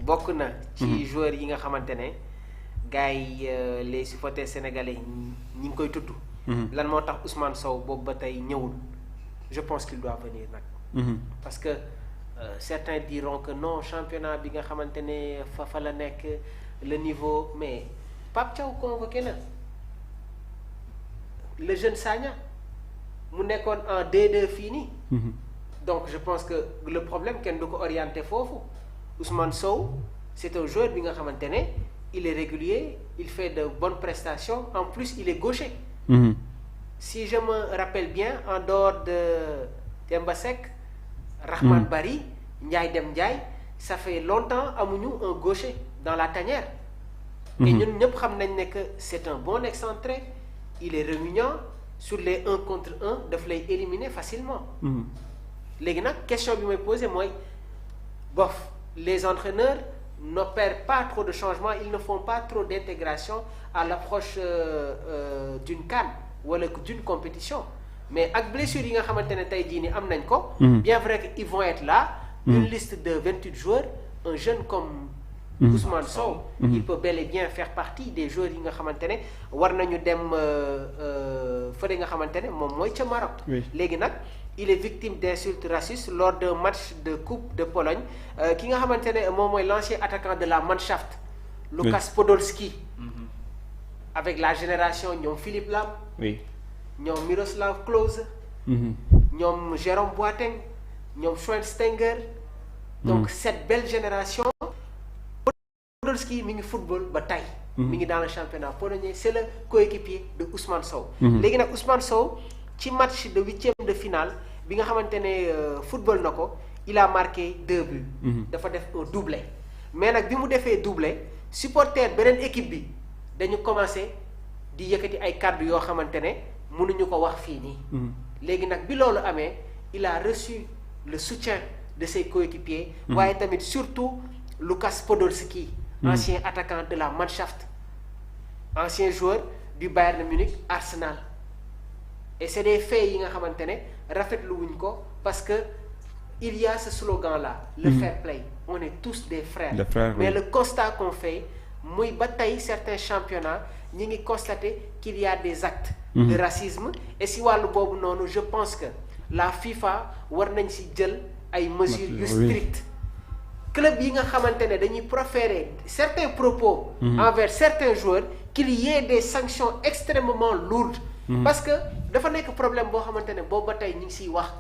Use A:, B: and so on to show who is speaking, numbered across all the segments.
A: bokk na. ci joueurs yi nga xamante ne gars yi les supporters sénégalais ñi ngi koy tudd. lan moo tax Ousmane Sow boobu ba tey ñëwul je pense qu'il doit venir nag. parce que certains diront que non championnat bi nga xamante ne fa la nekk le niveau mais Pape Thiaw convoqué na le jeune Sagna mu nekkoon en D2 fii nii. donc je pense que le problème kenn du ko orienté foofu Ousmane Sow c'est un joueur bi nga xamante ne il est régulier il fait de bonnes prestations en plus il est gaucher. Si je me rappelle bien en dehors de Demba Seck Rahman Bari Ndiaye Dem Ndiaye ça fait longtemps amuñu un gaucher dans la tanière. et ñun ñëpp xam nañ ne que c'est un bon excentré il est rémuniant sur les 1 contre 1 daf lay éliminer facilement. léegi nag question bi may poser mooy bof les entraîneurs n'opèrent pas trop de changements ils ne font pas trop d'intégration à l'approche d'une CAN wala d'une compétition mais ak blessure yi nga xamante ne tey jii nii am nañ ko. bien vrai que ils vont être là. une liste de 28 joueurs un jeune comme Ousmane Sow. il peut bel et bien faire partie des joueurs yi nga xamante ne war nañu dem fële nga xamante ne moom mooy ca Maroc. léegi nag il est victime d'insultes racistes lors d'un match de Coupe de Pologne ki nga xamante ne moom mooy l'ancien attaquant de la Mannschaft. Lukas Podolski. avec la génération ñoom Philippe Lam. ñoom Miroslav Klose. ñoom Jérôme Boateng ñoom Schweinsteiger. donc cette belle génération. Podolski mi ngi football ba tey. mi ngi dans le championnat polonais c'est le coéquipier de Ousmane Sow. léegi nag Ousmane Sow ci match de 8e de finale bi nga xamante ne football na ko il a marqué 2 buts. dafa def un doublé mais nag bi mu defee doublé supporter beneen équipe bi dañu commencé di yëkkati ay kàddu yoo xamante ne mënuñu ko wax fii nii. léegi nag bi loolu amee il a reçu le soutien de ses coéquipiers. waaye tamit surtout Lukas Podolski. ancien attaquant de la Mannschaft ancien joueur du Bayern Munich Arsenal et c'est des faits yi nga xamante ne rafetlu wuñ ko parce que il y a ce slogan là le fair play on est tous des frères mais le constat qu'on fait muy ba tey certains championnats ñi ngi constater qu'il y a des actes de racisme et si wàllu boobu noonu je pense que la FIFA war nañ si jël ay mesures yu strictes club yi nga xamante ne dañuy proférer certains propos envers certains joueurs qu'il y ait des sanctions extrêmement lourdes parce que dafa nekk problème boo xamante ne boobu ba tey ñu ngi siy wax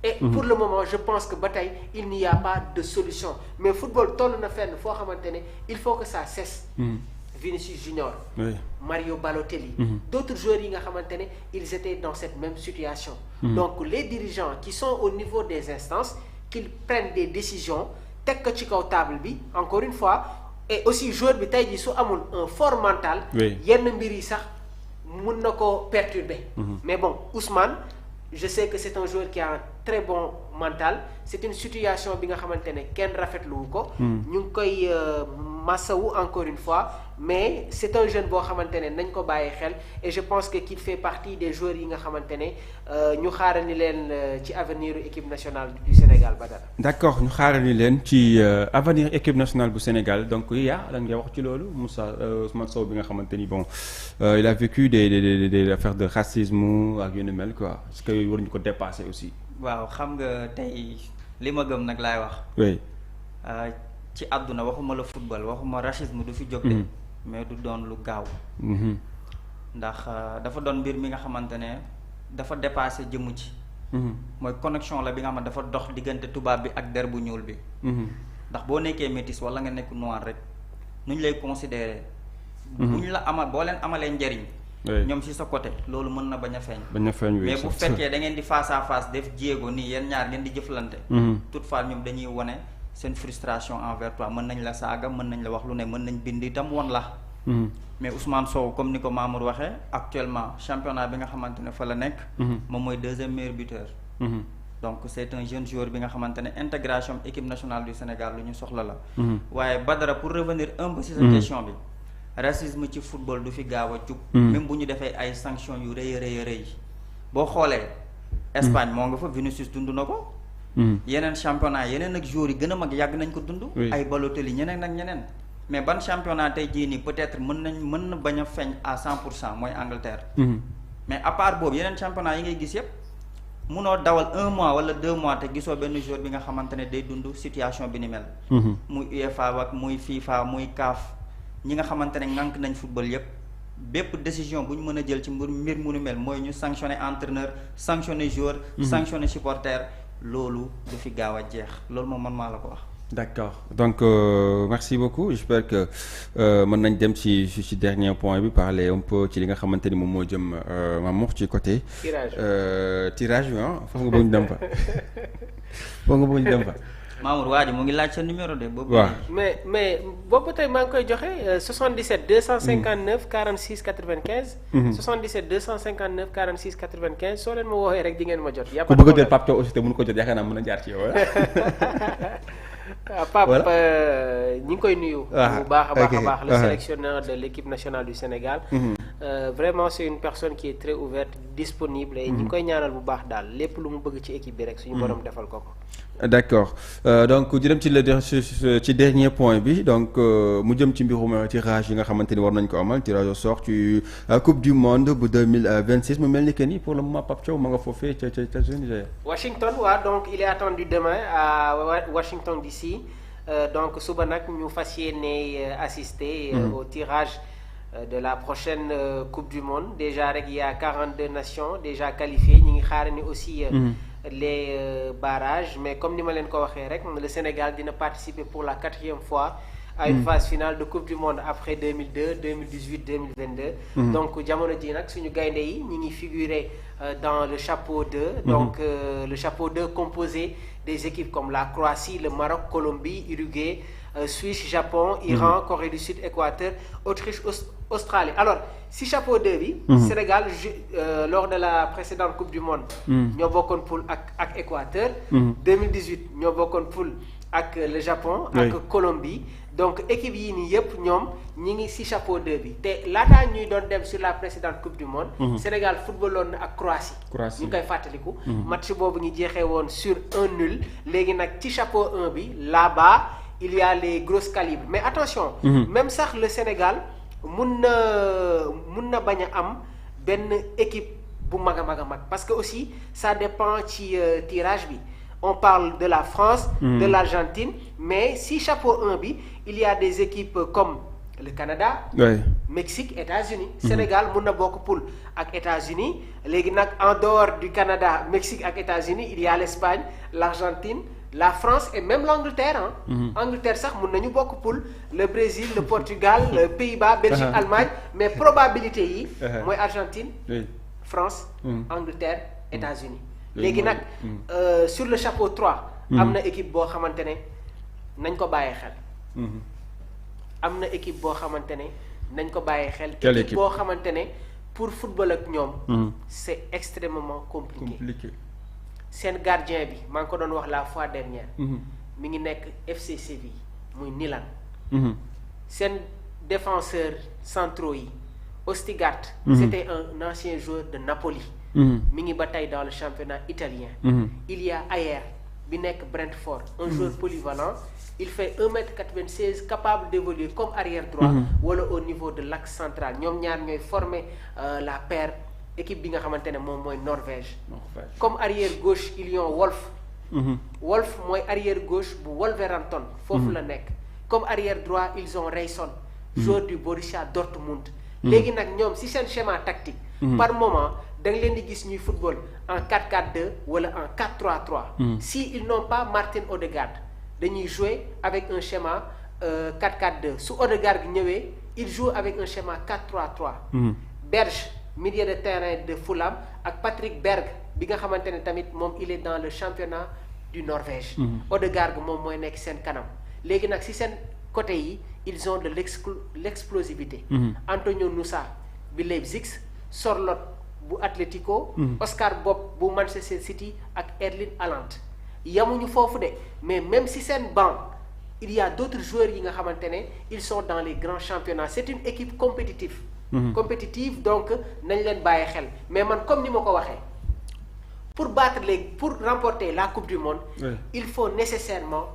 A: et pour le moment je pense que ba tey il n'y a pas de solution mais football toll na fenn foo xamante ne il faut que ça cesse. Vinicius Junior Mario Balotelli d'autres joueurs yi nga xamante ne ils étaient dans cette même situation donc les dirigeants qui sont au niveau des instances qu'ils prennent des décisions teg ko ci kaw table bi encore une fois et aussi joueur bi tey jii su amul un fort mental yenn mbir yi sax mun na ko perturber mais bon Ousmane je sais que c'est un joueur qui a un très bon mental c'est une situation bi nga xamante ne kenn rafetluwu ko ñu ngi koy massawu encore une fois mais c'est un jeune boo xamante ne nañ ko bàyyi xel et je pense que qu'il fait partie des joueurs yi nga xamante ne ñu xaarani leen ci avenir équipe nationale du Sénégal Badara.
B: d'accord ñu xaarani leen ci avenir équipe nationale bu Sénégal donc yaa lan ngay wax ci loolu Ousmane Sow bi nga xamante ni bon il a vécu des affaires de racisme ak yu ni mel quoi est-ce que waruñu ko dépasser aussi.
C: waaw xam nga tey li ma gëm nag laay wax.
B: oui.
C: ci àdduna waxuma la football waxuma racisme du fi jóg de mais du doon lu gaaw. ndax dafa doon mbir mi nga xamante ne dafa dépassé jëmm ci. mooy connexion la bi nga xam ne dafa dox diggante tubaab bi ak der bu ñuul bi. ndax boo nekkee métis wala nga nekk noir rek nu ñu lay considérer. bu ñu la boo leen amalee njariñ. ñoom ci sa côté loolu mën na bañ a feeñ. mais bu fekkee da ngeen di face à face def jéego nii yéen ñaar ngeen di jëflante. toutefois ñoom dañuy wone seen frustration envers toi mën nañ la saaga mën nañ la wax lu ne mën nañ bind itam won la. mais Ousmane Sow comme ni ko Mamour waxee actuellement championnat bi nga xamante ne fa la nekk. moom mooy 2e meilleur buteur. donc c'est un jeune joueur bi nga xamante ne intégration équipe nationale du Sénégal lu ñu soxla la. waaye Badara pour revenir un peu ci sa question bi. racisme ci football du fi gaaw a jug. même bu ñu defee ay sanctions yu rëy a rëy boo xoolee. Espagne moo nga fa Vinicius dund na ko. yeneen championnat yeneen ak joueurs yi gën a mag yàgg nañ ko dund. ay Balotelli ñeneen ak ñeneen. mais ban championnat tey jii nii peut-être mën na bañ a feeñ à 100% mooy Angleterre. mais à part boobu yeneen championnat yi ngay gis yëpp munoo dawal 1 mois wala 2 mois te gisoo benn joueur bi nga xamante ne day dund situation bi ni mel. muy UEFA ak muy FIFA muy CAF ñi nga xamante ne ŋànk nañ football yëpp. bépp décision bu ñu mën a jël ci mbir mu nu mel mooy ñu sanctionner entraîneur sanctionner joueur. sanctionner supporter loolu du fi gaaw a jeex loolu moom man maa la ko wax.
B: d'accord donc merci beaucoup j'espère que mën nañ dem ci dernier point bi parler un peu ci li nga xamante ni moom moo jëm Mamour ci côté. tirage bi foofu nga bëgg ñu dem fa. foofu nga bëgg ñu dem fa.
C: Mamour waa ji mu ngi laaj sa numéro de. boobu
A: mais boobu tey maa ngi koy joxe 77 259 46 95. 77 259 46 95 soo leen ma woowee rek di ngeen ma jot.
B: ku bëgg a jot Pape Thiaw aussi te mënu ko jot yaakaar naa mën a jaar ci yow.
A: Pape ñi ngi koy nuyu. bu baax a baax le sélectionneur de l'équipe nationale du Sénégal. Vraiment c'est une personne qui est très ouverte disponible et ñi ngi koy ñaanal bu baax daal lépp lu mu bëgg ci équipe bi rek suñu borom defal ko.
B: d'accord donc di dem ci dernier point bi donc mu jëm ci mbirum tirage yi nga xamante ni war nañ ko amal tirage au sort ci coupe du monde bu 2026 mu mel ni que ni pour le moment Pape Thiaw ma nga foofee ca États-Unis.
A: Washington waaw donc il est attendu demain à Washington DC donc suba nag ñu fas yéene assister au tirage de la prochaine coupe du monde déjà rek il y a 42 nations déjà qualifiées ñi ngi xaar ni aussi. Les barrages mais comme ni ma leen ko waxee rek le Sénégal dina participer pour la 4e fois à une phase finale de coupe du monde après 2002 2018 2022 donc jamono ji nag suñu gaynde yi ñi ngi figurer dans le chapeau 2 donc le chapeau 2 composé des équipes comme la Croatie, le Maroc, Colombie, Uruguay, Suisse, Japon, Iran, Corée du Sud, Équateur, Autriche, Australie. Alors si chapeau 2 bi Sénégal lors de la précédente coupe du monde ñoo bokkoon poule ak Équateur 2018 ñoo bokkoon poule ak le Japon ak Colombie donc équipe yi nii yëpp ñoom ñi ngi ci chapeau 2 bi te laataa ñuy doon dem sur la précédente coupe du monde Sénégal footballoon na ak Croatie ñu ngi koy fàttaliku match boobu ñu jeexee woon sur 1-0 léegi nag ci chapeau 1 bi là-bas il y a les grosses calibres mais attention même sax le Sénégal mun na bañ a am benn équipe bu mag a mag parce que aussi ça dépend ci tirage bi on parle de la France de l'Argentine mais si chapeau 1 bi il y a des équipes comme le Canada Mexique États-Unis Sénégal mun na bokk poule ak États-Unis léegi nag en dehors du Canada Mexique ak États-Unis il y a l'Espagne l'Argentine la France et même l'Angleterre Angleterre sax mun nañu bokk poule le Brésil le Portugal le Pays-Bas Belgique Allemagne mais probabilité yi mooy Argentine France Angleterre États-Unis léegi nag sur le chapeau 3 am na équipe boo xamante ne nañ ko bàyyee xel am na équipe boo xamante ne nañ ko bàyyee xel équipe boo xamante ne pour football ak ñoom c'est extrêmement compliqué seen gardien bi maa ngi ko doon wax la fois dernière mi ngi nekk FC Séville muy Milan seen défenseur centraux yi Ostigard c'était un ancien joueur de Napoli mi ngi ba tey dans le championnat italien il y a Ayer bi nekk Brentford un joueur polyvalent il fait 1m96 capable d'évoluer comme arrière droit wala au niveau de l'axe central ñoom ñaar ñooy former la paire équipe bi nga xamante ne moom mooy Norvège comme arrière gauche ils ont Wolf mooy arrière gauche bu Wolverhampton foofu la nekk comme arrière droit ils ont Rayson joueur du Borussia Dortmund léegi nag ñoom si seen schéma tactique par moment da nga leen di gis ñuy football en 4-4-2 wala en 4-3-3 si ils n'ont pas Martin Odegaard dañuy jouer avec un schéma 4-4-2 su Odegaard gi ñëwee il joue avec un schéma 4-3-3 Berge milieu de terrain de Fulham ak Patrick Berg bi nga xamante ne tamit moom il est dans le championnat du Norvège Odegaard moom mooy nekk seen kanam léegi nag si seen côté yi ils ont de l'explosivité Antonio Nusa bi Leipzig Sorloth bu Atlético Oscar Bob bu Manchester City ak Erling Haaland yamuñu foofu de mais même si seen banc il y a d'autres joueurs yi nga xamante ne ils sont dans les grands championnats c'est une équipe compétitive donc nañ leen bàyyi xel mais man comme ni ma ko waxee pour remporter la Coupe du Monde, il faut nécessairement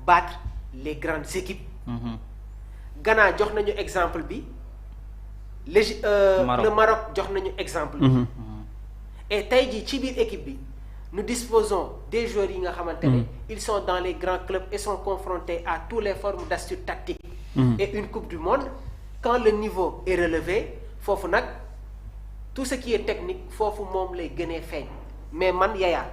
A: battre les grandes équipes. Ghana jox nañu exemple bi. Le Maroc jox nañu exemple bi. Et tey jii ci biir équipe bi nous disposons des joueurs yi nga xamante ne ils sont dans les grands clubs et sont confrontés à toutes les formes d'astuces tactiques. Et une Coupe du Monde quand le niveau est relevé foofu nag tout ce qui est technique foofu moom lay gënee feeñ mais man Yaya